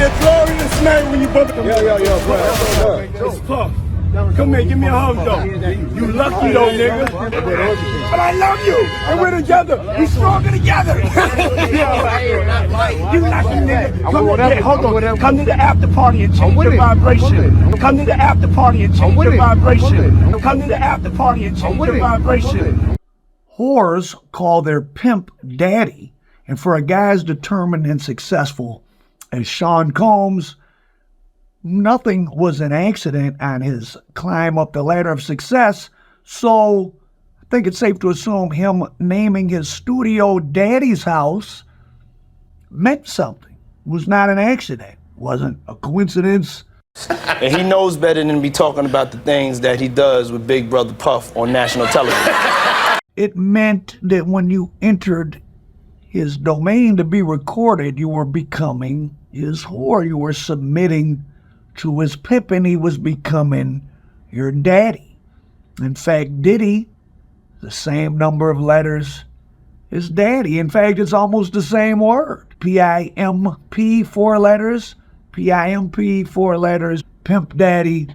be a glorious night when you bump into Yo, It's Puff. Come here, give me a hug, though. You lucky, though, nigga. But I love you, and we're together. We stronger together. You lucky, nigga. Come to the after party and change your vibration. Come to the after party and change your vibration. Come to the after party and change your vibration. Whores call their pimp daddy, and for a guy as determined and successful as Sean Combs, nothing was an accident on his climb up the ladder of success. So I think it's safe to assume him naming his studio Daddy's House meant something. It was not an accident. It wasn't a coincidence. And he knows better than to be talking about the things that he does with Big Brother Puff on national television. It meant that when you entered his domain to be recorded, you were becoming his whore. You were submitting to his pimp, and he was becoming your daddy. In fact, Diddy, the same number of letters as daddy. In fact, it's almost the same word. P-I-M-P, 4 letters. P-I-M-P, 4 letters. Pimp daddy,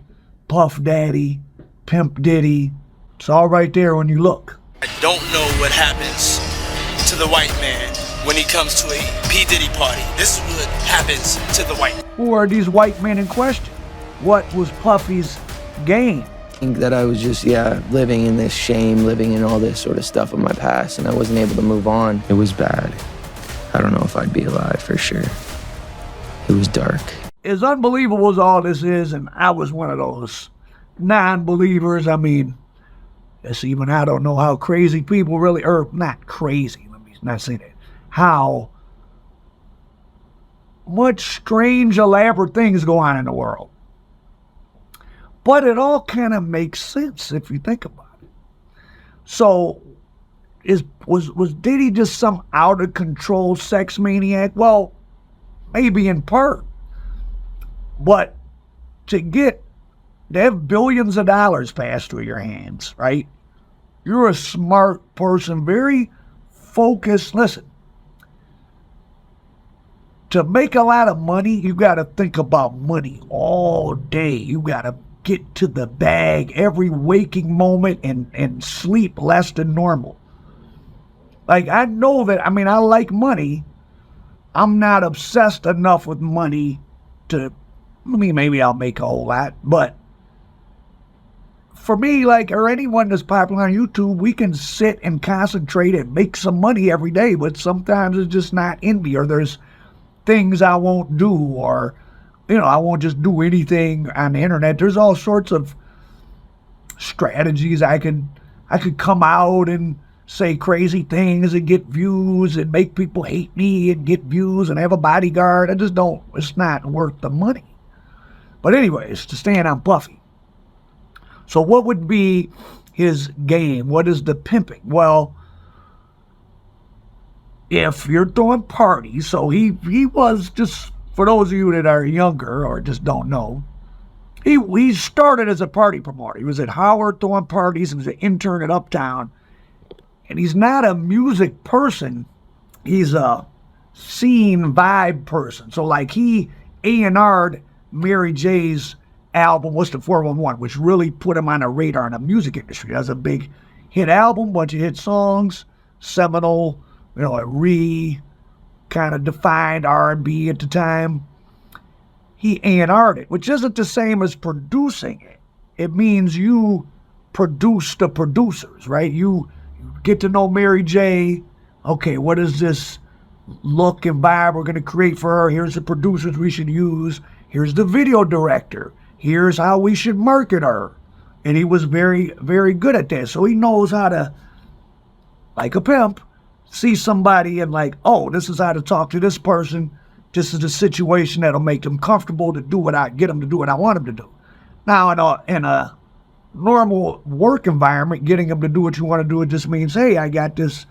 Puff daddy, Pimp Diddy. It's all right there when you look. I don't know what happens to the white man when he comes to a P. Diddy party. This is what happens to the white man. Who are these white men in question? What was Puffy's game? I think that I was just, living in this shame, living in all this sort of stuff of my past, and I wasn't able to move on. It was bad. I don't know if I'd be alive for sure. It was dark. As unbelievable as all this is, and I was one of those non-believers, I mean, even I don't know how crazy people really, or not crazy, let me not say that, how much strange, elaborate things go on in the world. But it all kind of makes sense if you think about it. So, was Diddy just some out-of-control sex maniac? Well, maybe in part. But to have billions of dollars pass through your hands, right? You're a smart person, very focused. Listen, to make a lot of money, you got to think about money all day. You got to get to the bag every waking moment and sleep less than normal. Like, I know that, I mean, I like money. I'm not obsessed enough with money to, maybe I'll make a whole lot, but for me, like, or anyone that's popular on YouTube, we can sit and concentrate and make some money every day, but sometimes it's just not in me, or there's things I won't do, or, I won't just do anything on the internet. There's all sorts of strategies. I could come out and say crazy things and get views and make people hate me and get views and have a bodyguard. It's not worth the money. But anyways, to stand on Puffy. So what would be his game? What is the pimping? Well, if you're throwing parties, so he was, just for those of you that are younger or just don't know, he started as a party promoter. He was at Howard throwing parties. He was an intern at Uptown. And he's not a music person. He's a scene vibe person. So like he A&R'd Mary J's album, What's the 411, which really put him on a radar in the music industry. That was a big hit album, bunch of hit songs, seminal, it kind of defined R&B at the time. He A&R'd it, which isn't the same as producing it. It means you produce the producers, right? You get to know Mary J. Okay, what is this look and vibe we're going to create for her? Here's the producers we should use. Here's the video director. Here's how we should market her. And he was very, very good at that. So he knows how to, like a pimp, see somebody and like, oh, this is how to talk to this person. This is the situation that'll make them comfortable to do get them to do what I want them to do. Now, in a normal work environment, getting them to do what you want to do, it just means, hey, I got this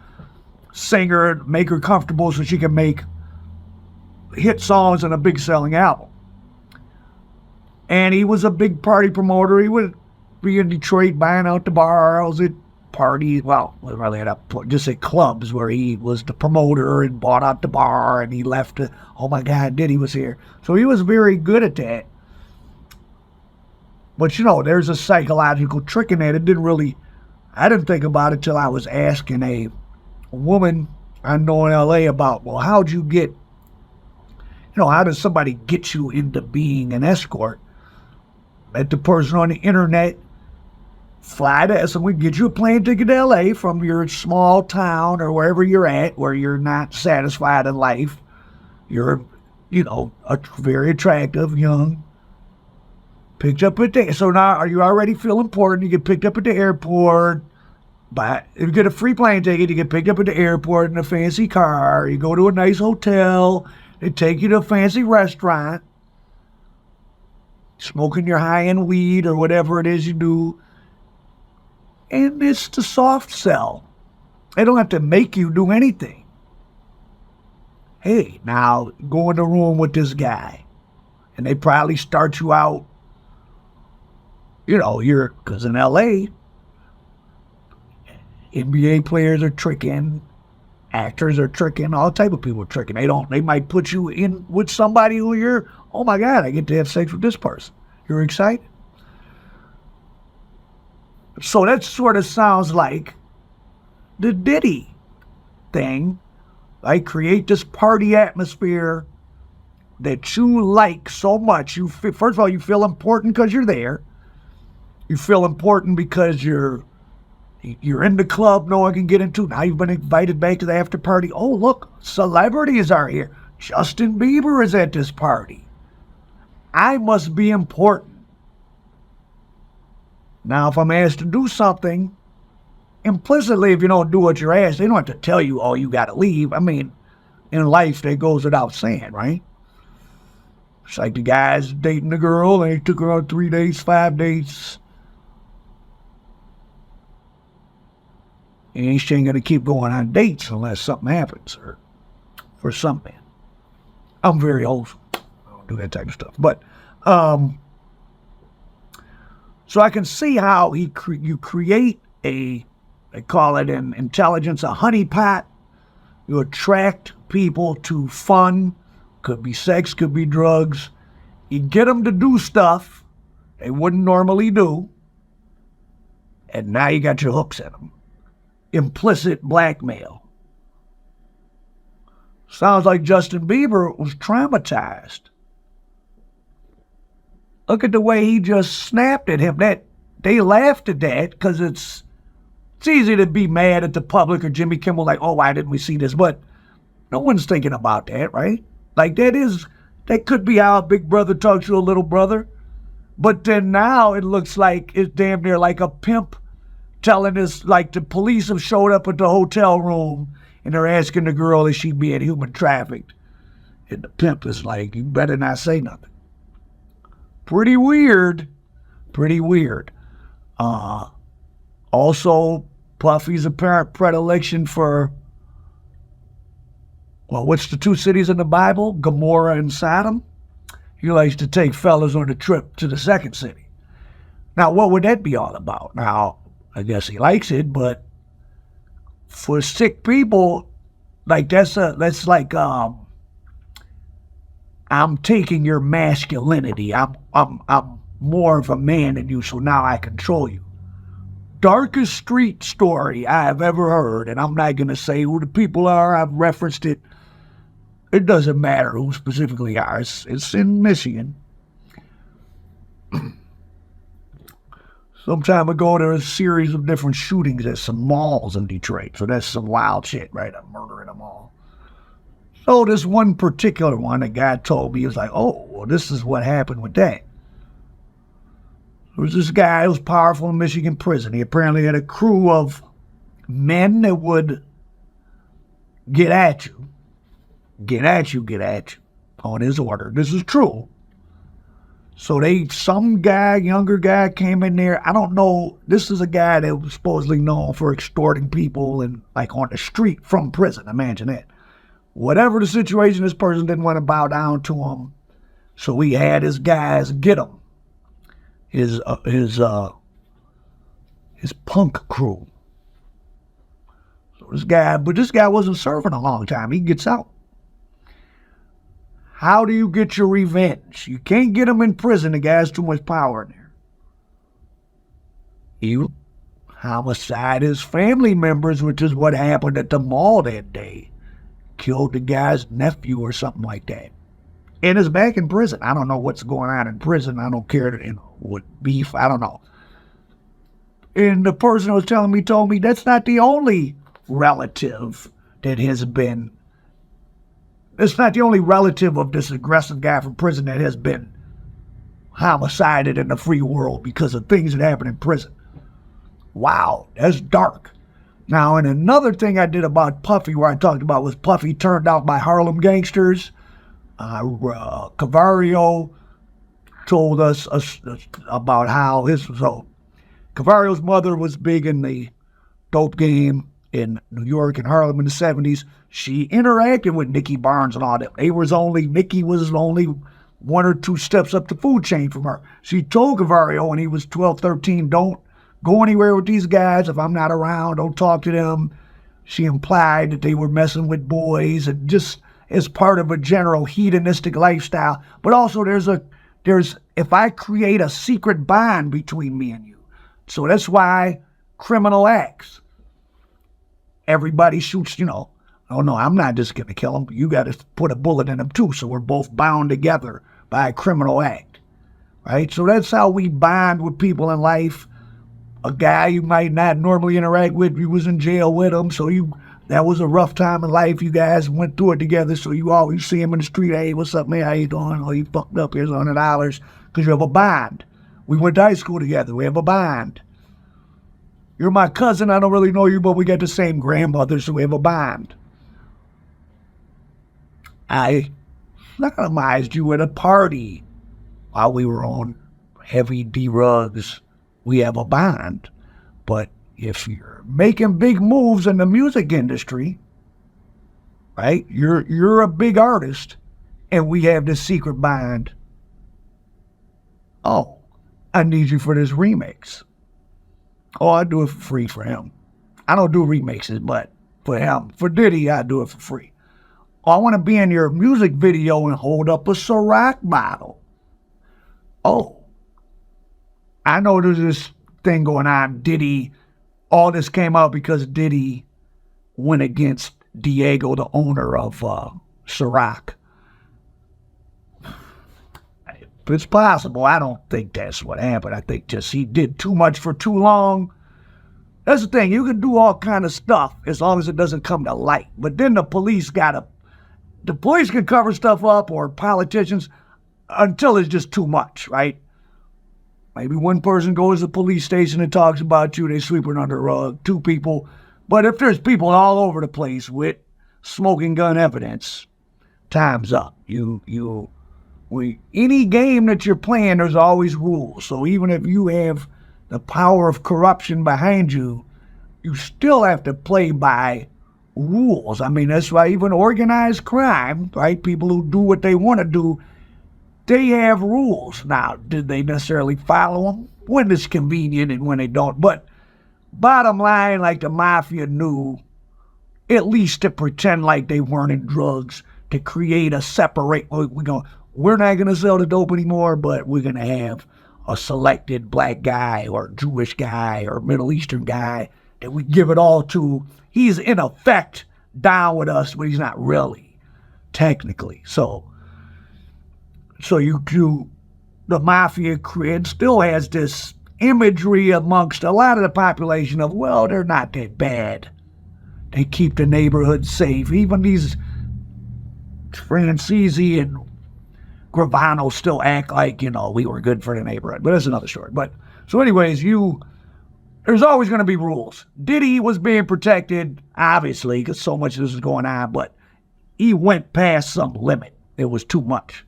singer, make her comfortable so she can make hit songs and a big selling album. And he was a big party promoter. He would be in Detroit buying out the bars at party. Well, we really had just at clubs where he was the promoter and bought out the bar, and he left. Oh my God, Diddy was here. So he was very good at that. But you know, there's a psychological trick in that. I didn't think about it till I was asking a woman I know in LA about, well, how'd you get, how does somebody get you into being an escort? Met the person on the internet, fly to us, and we get you a plane ticket to LA from your small town or wherever you're at, where you're not satisfied in life. You're, very attractive, young. Picked up at the, so now you already feel important. You get picked up at the airport. But if you get a free plane ticket, you get picked up at the airport in a fancy car. You go to a nice hotel. They take you to a fancy restaurant. Smoking your high-end weed or whatever it is you do. And it's the soft sell. They don't have to make you do anything. Hey, now go in the room with this guy. And they probably start you out, because in LA, NBA players are tricking, actors are tricking, all type of people are tricking. They might put you in with somebody who you're, oh my God, I get to have sex with this person. You're excited? So that sort of sounds like the Diddy thing. Like, create this party atmosphere that you like so much. First of all, you feel important because you're there. You feel important because you're in the club no one can get into. Now you've been invited back to the after party. Oh, look, celebrities are here. Justin Bieber is at this party. I must be important. Now, if I'm asked to do something, implicitly, if you don't do what you're asked, they don't have to tell you, oh, you got to leave. I mean, in life, that goes without saying, right? It's like the guy's dating the girl, and he took her on 3 dates, 5 dates. And she ain't going to keep going on dates unless something happens, or for some men. I'm very old. I don't do that type of stuff. But, so I can see how you create they call it in intelligence, a honeypot. You attract people to fun. Could be sex, could be drugs. You get them to do stuff they wouldn't normally do. And now you got your hooks in them. Implicit blackmail. Sounds like Justin Bieber was traumatized. Look at the way he just snapped at him. They laughed at that because it's easy to be mad at the public or Jimmy Kimmel, like, oh, why didn't we see this? But no one's thinking about that, right? Like, that could be how a big brother talks to a little brother. But then now it looks like it's damn near like a pimp telling us, like, the police have showed up at the hotel room and they're asking the girl if she being human trafficked. And the pimp is like, you better not say nothing. Pretty weird. Pretty weird. Also, Puffy's apparent predilection for, well, what's the 2 cities in the Bible? Gomorrah and Sodom. He likes to take fellas on a trip to the second city. Now, what would that be all about? Now, I guess he likes it, but for sick people, like that's like I'm taking your masculinity. I'm more of a man than you, so now I control you. Darkest street story I've ever heard, and I'm not gonna say who the people are. I've referenced it. It doesn't matter who specifically are. It's in Michigan. Some time ago, there was a series of different shootings at some malls in Detroit. So that's some wild shit, right? I'm murdering them all. So this one particular one, a guy told me, he was like, oh, well, this is what happened with that. There was this guy who was powerful in Michigan prison. He apparently had a crew of men that would get at you, on his order. This is true. So some guy, younger guy came in there. I don't know. This is a guy that was supposedly known for extorting people and like on the street from prison. Imagine that. Whatever the situation, this person didn't want to bow down to him. So he had his guys get him. His punk crew. This guy wasn't serving a long time. He gets out. How do you get your revenge? You can't get him in prison. The guy has too much power in there. You homicide his family members, which is what happened at the mall that day. Killed the guy's nephew or something like that. And is back in prison. I don't know what's going on in prison. I don't care, with beef. I don't know. And the person who was telling me told me that's not the only relative that has been. It's not the only relative of this aggressive guy from prison that has been homicided in the free world because of things that happen in prison. Wow, that's dark. Now, and another thing I did about Puffy, where I talked about was Puffy turned out by Harlem gangsters. Cavario told us about how Cavario's mother was big in the dope game in New York and Harlem in the 70s. She interacted with Nicky Barnes and all that. Nicky was only 1 or 2 steps up the food chain from her. She told Cavario when he was 12, 13, don't go anywhere with these guys. If I'm not around, don't talk to them. She implied that they were messing with boys and just as part of a general hedonistic lifestyle. But also there's if I create a secret bond between me and you. So that's why criminal acts. Everybody shoots, oh no, I'm not just going to kill him. You got to put a bullet in him too. So we're both bound together by a criminal act, right? So that's how we bond with people in life. A guy you might not normally interact with, you was in jail with him. So that was a rough time in life. You guys went through it together. So you always see him in the street. Hey, what's up, man? How you doing? Oh, you fucked up. Here's $100 because you have a bond. We went to high school together. We have a bond. You're my cousin. I don't really know you, but we got the same grandmother, so we have a bond. I sodomized you at a party while we were on heavy drugs. We have a bond. But if you're making big moves in the music industry, right? You're a big artist, and we have this secret bond. Oh, I need you for this remix. Oh, I do it for free for him. I don't do remixes, but for him, for Diddy, I do it for free. Oh, I want to be in your music video and hold up a Ciroc bottle. Oh, I know there's this thing going on. Diddy, all this came out because Diddy went against Diego, the owner of Ciroc. It's possible. I don't think that's what happened. I think just he did too much for too long. That's the thing. You can do all kind of stuff as long as it doesn't come to light. But then the police can cover stuff up, or politicians, until it's just too much, right? Maybe one person goes to the police station and talks about you. They sweep it under the rug. 2 people. But if there's people all over the place with smoking gun evidence, time's up. Any game that you're playing, there's always rules. So even if you have the power of corruption behind you, you still have to play by rules. I mean, that's why even organized crime, right? People who do what they want to do, they have rules. Now, did they necessarily follow them? When it's convenient and when they don't. But bottom line, like the mafia knew, at least to pretend like they weren't in drugs, to create a separate, we're not going to sell the dope anymore, but we're going to have a selected black guy or Jewish guy or Middle Eastern guy that we give it all to. He's in effect down with us, but he's not really, technically. So the mafia still has this imagery amongst a lot of the population of, well, they're not that bad. They keep the neighborhood safe. Even these Francesi and Gravano still act like, we were good for the neighborhood. But that's another story. But so anyways, there's always going to be rules. Diddy was being protected, obviously, because so much of this is going on, but he went past some limit. It was too much.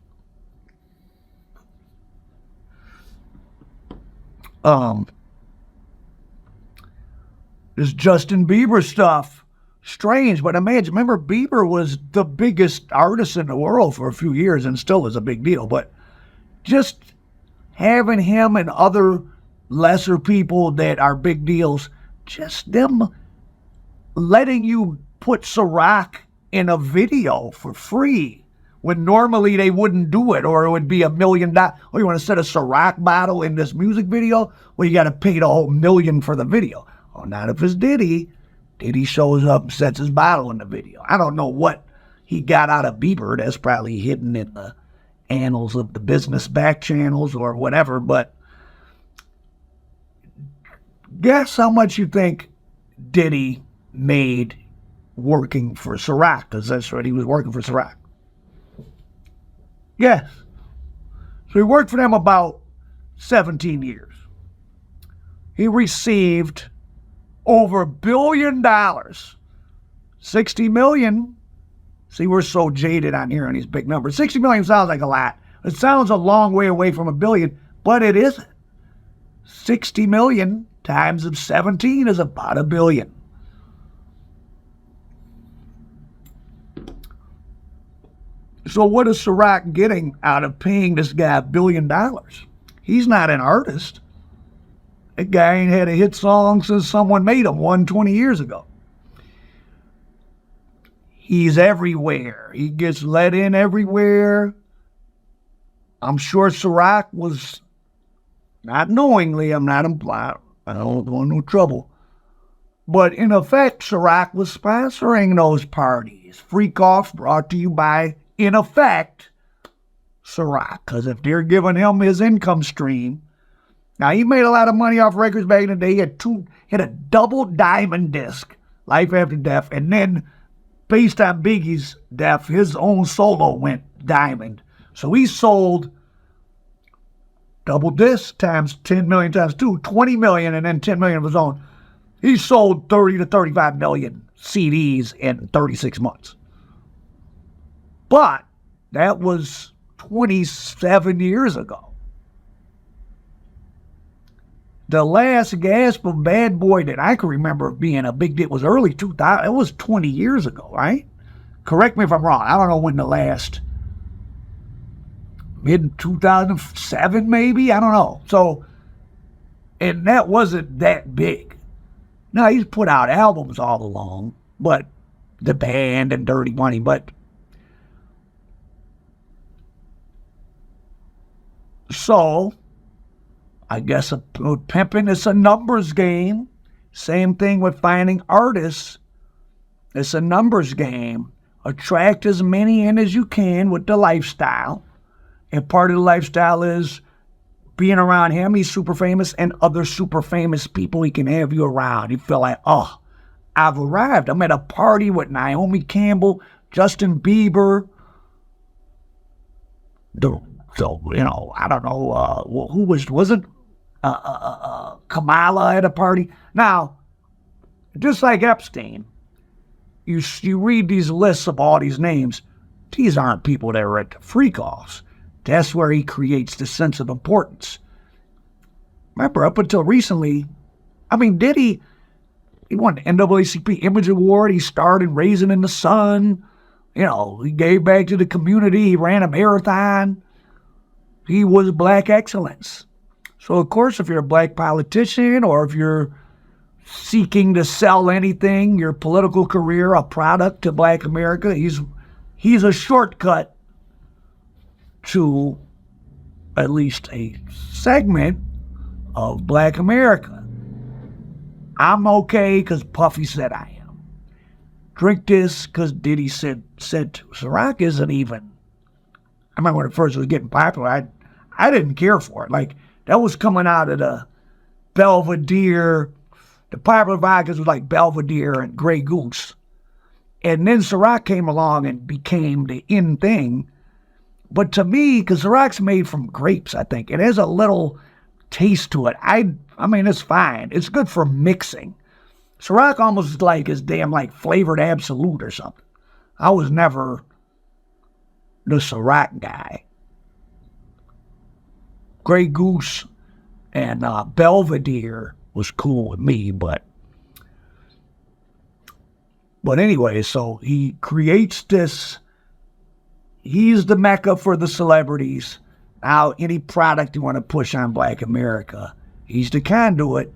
This Justin Bieber stuff, strange, but remember Bieber was the biggest artist in the world for a few years and still is a big deal, but just having him and other lesser people that are big deals, just them letting you put Ciroc in a video for free when normally they wouldn't do it, or it would be $1 million. Oh, you want to set a Ciroc bottle in this music video? Well, you got to pay the whole $1 million for the video. Oh, not if it's Diddy. Diddy shows up and sets his bottle in the video. I don't know what he got out of Bieber. That's probably hidden in the annals of the business back channels or whatever, but guess how much you think Diddy made working for Ciroc, because that's what he was working for Ciroc. Yes. So he worked for them about 17 years. He received over $1 billion. 60 million. See, we're so jaded on hearing these big numbers. 60 million sounds like a lot. It sounds a long way away from $1 billion, but it isn't. 60 million times 17 is about $1 billion. So what is Ciroc getting out of paying this guy $1 billion? He's not an artist. That guy ain't had a hit song since someone made him one 20 years ago. He's everywhere. He gets let in everywhere. I'm sure Ciroc was, not knowingly, I'm not implied, I don't want no trouble, but in effect, Ciroc was sponsoring those parties. Freak Off brought to you by, in effect, Ciroc, because if they're giving him his income stream, now he made a lot of money off records back in the day. He had a double diamond disc, Life After Death, and then based on Biggie's death, his own solo went diamond. So he sold double disc times 10 million times 2, 20 million, and then 10 million of his own. He sold 30 to 35 million CDs in 36 months. But that was 27 years ago. The last gasp of Bad Boy that I can remember being a big deal was early 2000. It was 20 years ago, right? Correct me if I'm wrong. I don't know when the last, mid-2007 maybe? I don't know. So, and that wasn't that big. Now, he's put out albums all along, but The Band and Dirty Money, but so I guess pimping is a numbers game. Same thing with finding artists. It's a numbers game. Attract as many in as you can with the lifestyle. And part of the lifestyle is being around him. He's super famous, and other super famous people he can have you around. You feel like, oh, I've arrived. I'm at a party with Naomi Campbell, Justin Bieber. So, you know, I don't know, who wasn't Kamala at a party? Now, just like Epstein, you read these lists of all these names. These aren't people that are at the freak-offs. That's where he creates the sense of importance. Remember, up until recently, I mean, Diddy, he won the NAACP Image Award. He starred in Raisin in the Sun. You know, he gave back to the community. He ran a marathon. He was black excellence. So, of course, if you're a black politician or if you're seeking to sell anything, your political career, a product to black America, he's a shortcut to at least a segment of black America. I'm okay because Puffy said I am. Drink this because Diddy said to. Ciroc isn't even, I remember when it first was getting popular, I didn't care for it. Like, that was coming out of the Belvedere. The popular vodkas was like Belvedere and Grey Goose. And then Ciroc came along and became the in thing. But to me, because Ciroc's made from grapes, I think, it has a little taste to it. I mean, it's fine. It's good for mixing. Ciroc almost like is damn like flavored Absolute or something. I was never the Ciroc guy. Grey Goose and Belvedere was cool with me, but anyway, so he creates this. He's the mecca for the celebrities. Now, any product you want to push on black America, he's the conduit.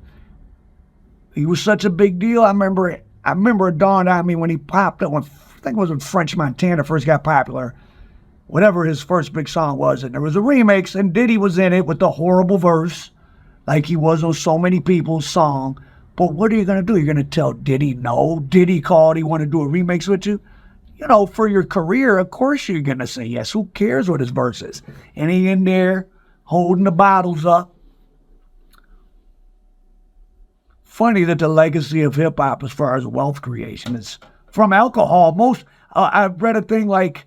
He was such a big deal. I remember I remember it dawned on me when he popped up, I think it was when French Montana first got popular, whatever his first big song was, and there was a remix, and Diddy was in it with the horrible verse, like he was on so many people's song. But what are you going to do? You're going to tell Diddy no? Diddy called, he wanted to do a remix with you? You know, for your career, of course you're going to say yes. Who cares what his verse is? And he in there holding the bottles up. Funny that the legacy of hip-hop as far as wealth creation is from alcohol. I've read a thing like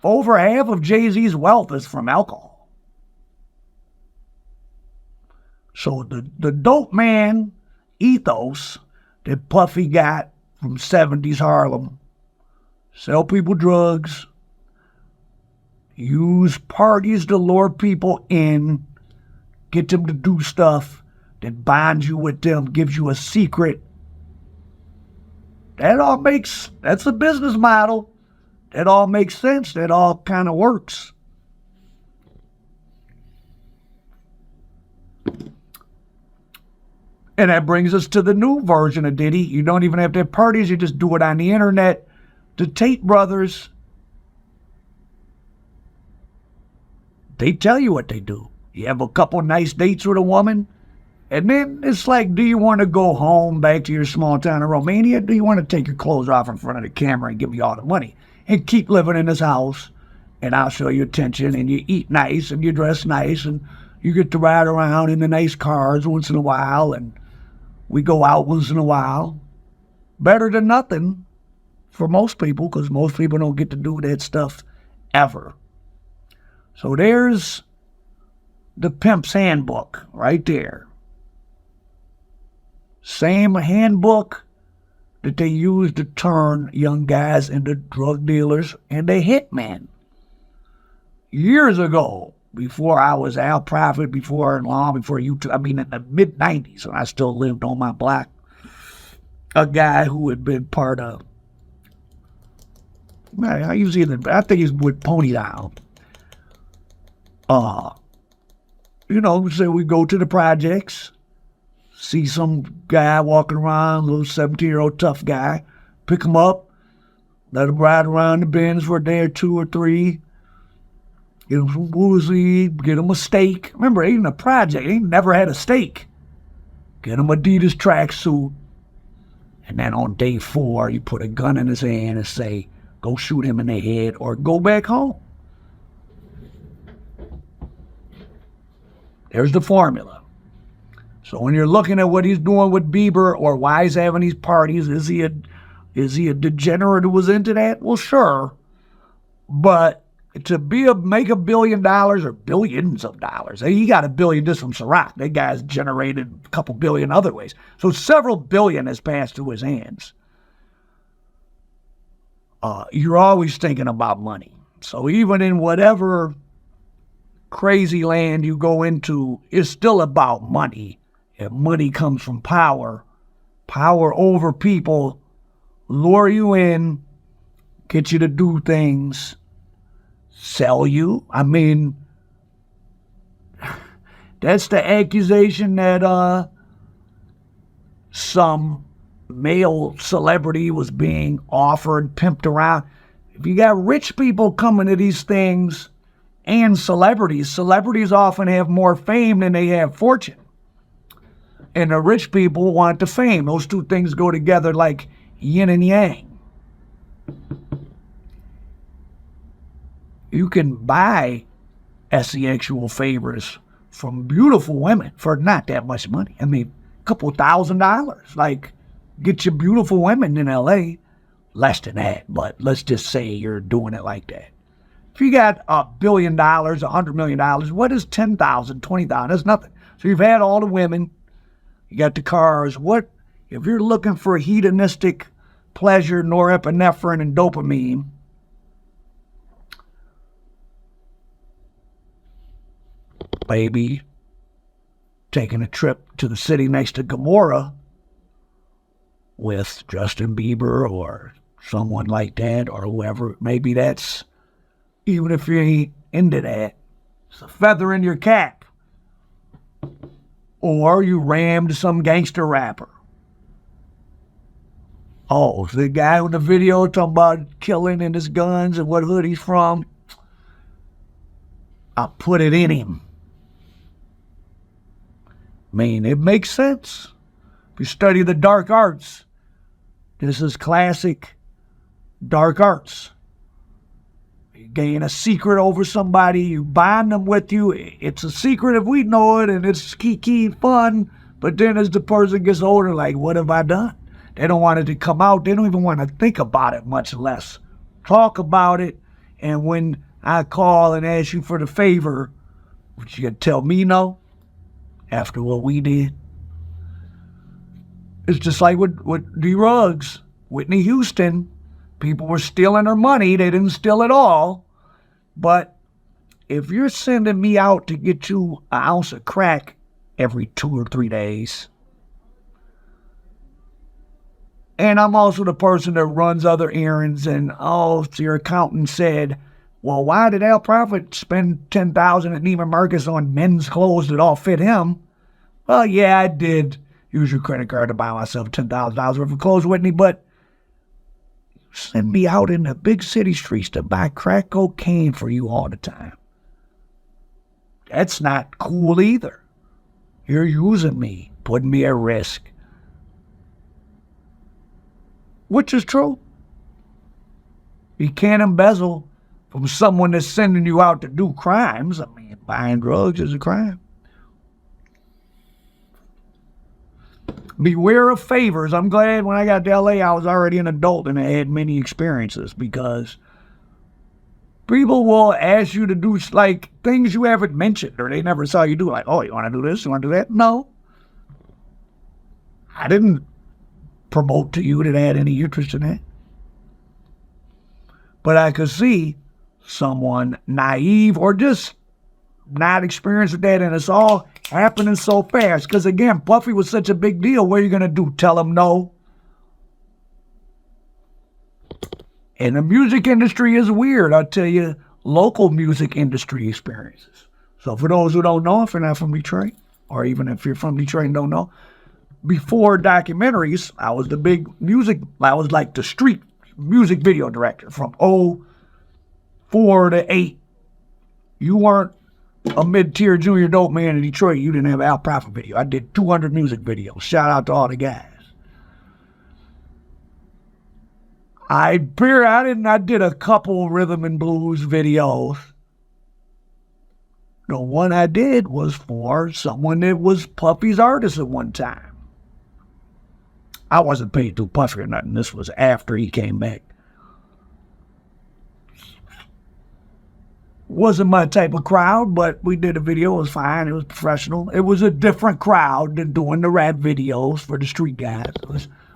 over half of Jay-Z's wealth is from alcohol. So the dope man ethos that Puffy got from 70s Harlem, sell people drugs, use parties to lure people in, get them to do stuff that binds you with them, gives you a secret. That's a business model. That all makes sense. That all kind of works. And that brings us to the new version of Diddy. You don't even have to have parties. You just do it on the internet. The Tate brothers, they tell you what they do. You have a couple nice dates with a woman, and then it's like, do you want to go home back to your small town in Romania? Do you want to take your clothes off in front of the camera and give me all the money and keep living in this house, and I'll show you attention, and you eat nice and you dress nice and you get to ride around in the nice cars once in a while, and we go out once in a while. Better than nothing for most people, because most people don't get to do that stuff ever. So there's the pimp's handbook right there. Same handbook that they use to turn young guys into drug dealers and the hitmen. Years ago, before I was Al Prophet, before YouTube, I mean in the mid-90s, when I still lived on my block, a guy who had been part of, I think he's with Pony Down. So we go to the projects, see some guy walking around, little 17-year-old tough guy, pick him up, let him ride around the bins for a day or two or three, get him some woozy, get him a steak. Remember, even a project, he never had a steak. Get him Adidas tracksuit, and then on day 4, you put a gun in his hand and say, go shoot him in the head or go back home. There's the formula. So when you're looking at what he's doing with Bieber or why he's having these parties, is he a degenerate who was into that? Well, sure. But to make $1 billion or billions of dollars, he got $1 billion just from Ciroc. That guy's generated a couple billion other ways. So several billion has passed through his hands. You're always thinking about money. So even in whatever crazy land you go into, it's still about money. And money comes from power. Power over people, lure you in, get you to do things, sell you. I mean, that's the accusation that some male celebrity was being offered, pimped around. If you got rich people coming to these things and celebrities often have more fame than they have fortune. And the rich people want the fame. Those two things go together like yin and yang. You can buy sexual favors from beautiful women for not that much money. I mean, a couple $1,000. Like, get you beautiful women in LA. Less than that, but let's just say you're doing it like that. If you got $1 billion, $100 million, what is 10,000, 20,000? That's nothing. So you've had all the women, you got the cars. What if you're looking for hedonistic pleasure, norepinephrine, and dopamine? Maybe taking a trip to the city next to Gomorrah with Justin Bieber or someone like that, or whoever. Maybe that's, even if you ain't into that, it's a feather in your cap. Or you rammed some gangster rapper. Oh, the guy in the video talking about killing and his guns and what hood he's from. I put it in him. I mean, it makes sense. If you study the dark arts, this is classic dark arts. You gain a secret over somebody, you bind them with you. It's a secret if we know it, and it's key fun. But then as the person gets older, like, what have I done? They don't want it to come out. They don't even want to think about it, much less talk about it. And when I call and ask you for the favor, would you tell me no after what we did? It's just like with D. Ruggs, Whitney Houston. People were stealing her money. They didn't steal it all. But if you're sending me out to get you an ounce of crack every 2 or 3 days, and I'm also the person that runs other errands, and so your accountant said, well, why did Al Prophet spend $10,000 at Neiman Marcus on men's clothes that all fit him? Well, yeah, I did use your credit card to buy myself $10,000 worth of clothes, Whitney, but send me out in the big city streets to buy crack cocaine for you all the time. That's not cool either. You're using me, putting me at risk. Which is true. You can't embezzle from someone that's sending you out to do crimes. I mean, buying drugs is a crime. Beware of favors. I'm glad when I got to LA, I was already an adult and I had many experiences, because people will ask you to do like things you haven't mentioned or they never saw you do. Like, oh, you want to do this? You want to do that? No. I didn't promote to you that I had any interest in that. But I could see someone naive or just not experienced with that, and it's all happening so fast. Because again, Puffy was such a big deal. What are you going to do? Tell him no? And the music industry is weird. I'll tell you, local music industry experiences. So for those who don't know, if you're not from Detroit, or even if you're from Detroit and don't know, before documentaries, I was like the street music video director from 04 to 8. You weren't a mid-tier junior dope man in Detroit. You didn't have Al Prophet video. I did 200 music videos. Shout out to all the guys. I did a couple rhythm and blues videos. The one I did was for someone that was Puffy's artist at one time. I wasn't paid to Puffy or nothing. This was after he came back. Wasn't my type of crowd, but we did a video. It was fine. It was professional. It was a different crowd than doing the rap videos for the street guys.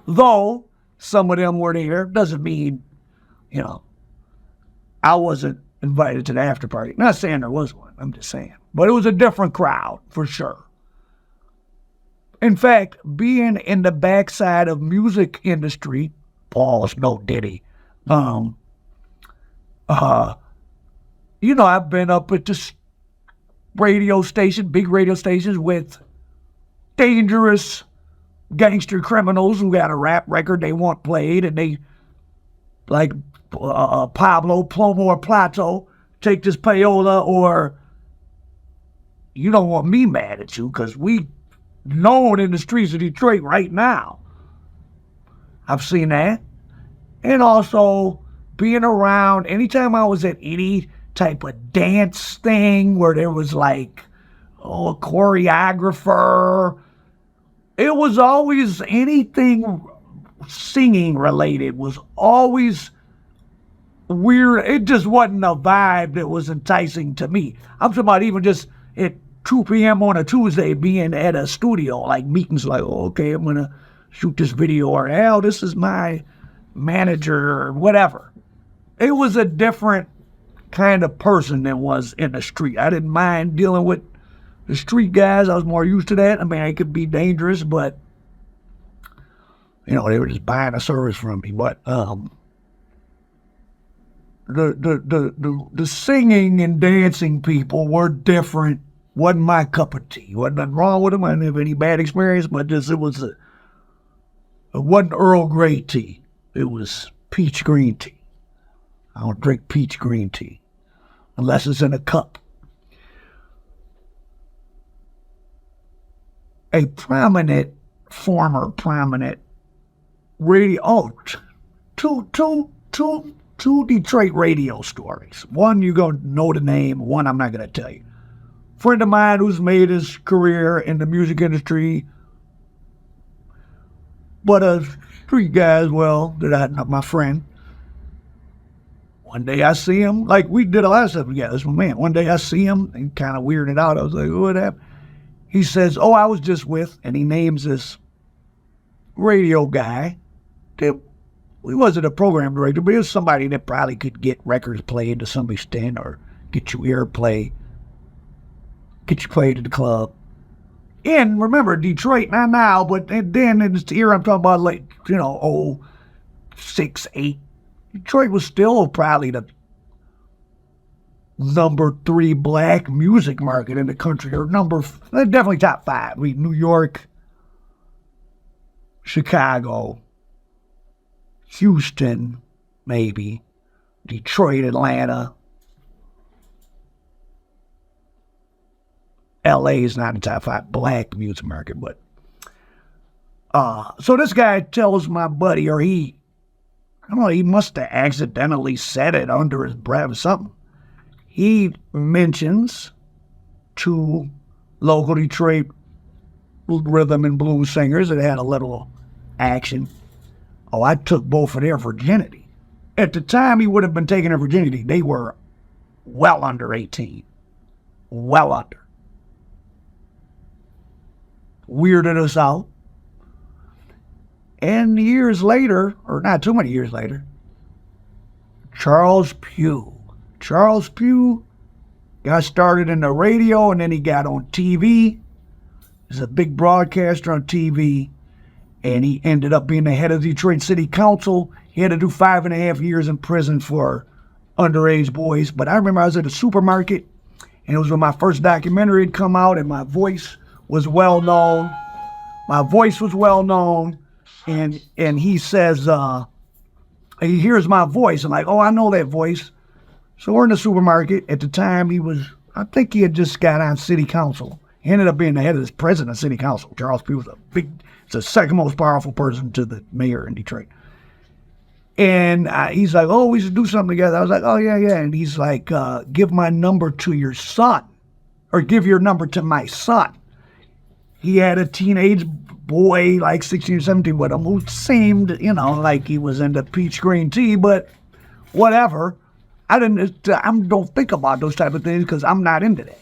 Though some of them were there, doesn't mean, I wasn't invited to the after party. Not saying there was one. I'm just saying. But it was a different crowd, for sure. In fact, being in the backside of music industry, pause, no Diddy, I've been up at this radio station, big radio stations with dangerous gangster criminals who got a rap record they want played, and they, like Pablo, Plomo, or Plato, take this payola, or you don't want me mad at you because we known in the streets of Detroit right now. I've seen that. And also being around, anytime I was at any type of dance thing where there was like, a choreographer, it was always anything singing related was always weird. It just wasn't a vibe that was enticing to me. I'm talking about even just at 2 p.m. on a Tuesday being at a studio, like meetings like, okay, I'm going to shoot this video, or, hell, this is my manager, or whatever. It was a different kind of person than was in the street. I didn't mind dealing with the street guys. I was more used to that. I mean, it could be dangerous, but, they were just buying a service from me. But the singing and dancing people were different. Wasn't my cup of tea. Wasn't nothing wrong with them. I didn't have any bad experience, but it was It wasn't Earl Grey tea. It was peach green tea. I don't drink peach green tea unless it's in a cup. A former prominent radio, two Detroit radio stories. One, you're going to know the name. One, I'm not going to tell you. Friend of mine who's made his career in the music industry, but street guy as well, my friend. One day I see him, like we did a lot of stuff together. This my man. One day I see him and kind of weirded out. I was like, what happened? He says, I was just with, and he names this radio guy. He wasn't a program director, but he was somebody that probably could get records played to some extent or get you airplay, get you played at the club. And remember, Detroit, not now, but then in the era I'm talking about, like, 6, 8. Detroit was still probably the number 3 black music market in the country, or definitely top 5. New York, Chicago, Houston, maybe, Detroit, Atlanta. LA is not in the top 5 black music market, but so this guy tells my buddy, or I don't know, he must have accidentally said it under his breath or something. He mentions 2 local Detroit rhythm and blues singers that had a little action. I took both of their virginity. At the time he would have been taking their virginity, they were well under 18. Well under. Weirded us out. And years later, or not too many years later, Charles Pugh got started in the radio, and then he got on TV. He's a big broadcaster on TV, and he ended up being the head of the Detroit City Council. He had to do 5.5 years in prison for underage boys. But I remember I was at a supermarket, and it was when my first documentary had come out, and my voice was well known. And he says, he hears my voice. I'm like, I know that voice. So we're in the supermarket. At the time, I think he had just got on city council. He ended up being the head of this president of city council. Charles Pugh was it's the second most powerful person to the mayor in Detroit. And he's like, we should do something together. I was like, yeah. And he's like, give my number to your son, or give your number to my son. He had a teenage boy, like 16 or 17 with him, who seemed, like he was into peach green tea, but whatever. I don't think about those type of things because I'm not into that.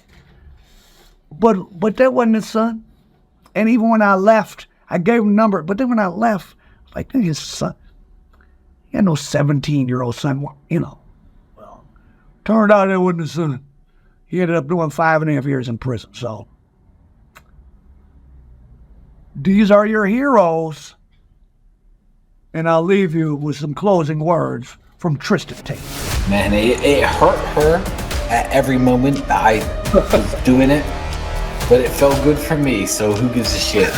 But that wasn't his son. And even when I left, I gave him a number. But then when I left, like, his son, he had no 17-year-old son, Well, turned out it wasn't his son. He ended up doing 5.5 years in prison. So these are your heroes. And I'll leave you with some closing words from Tristan Tate. Man, it hurt her at every moment that I was doing it, but it felt good for me, so who gives a shit?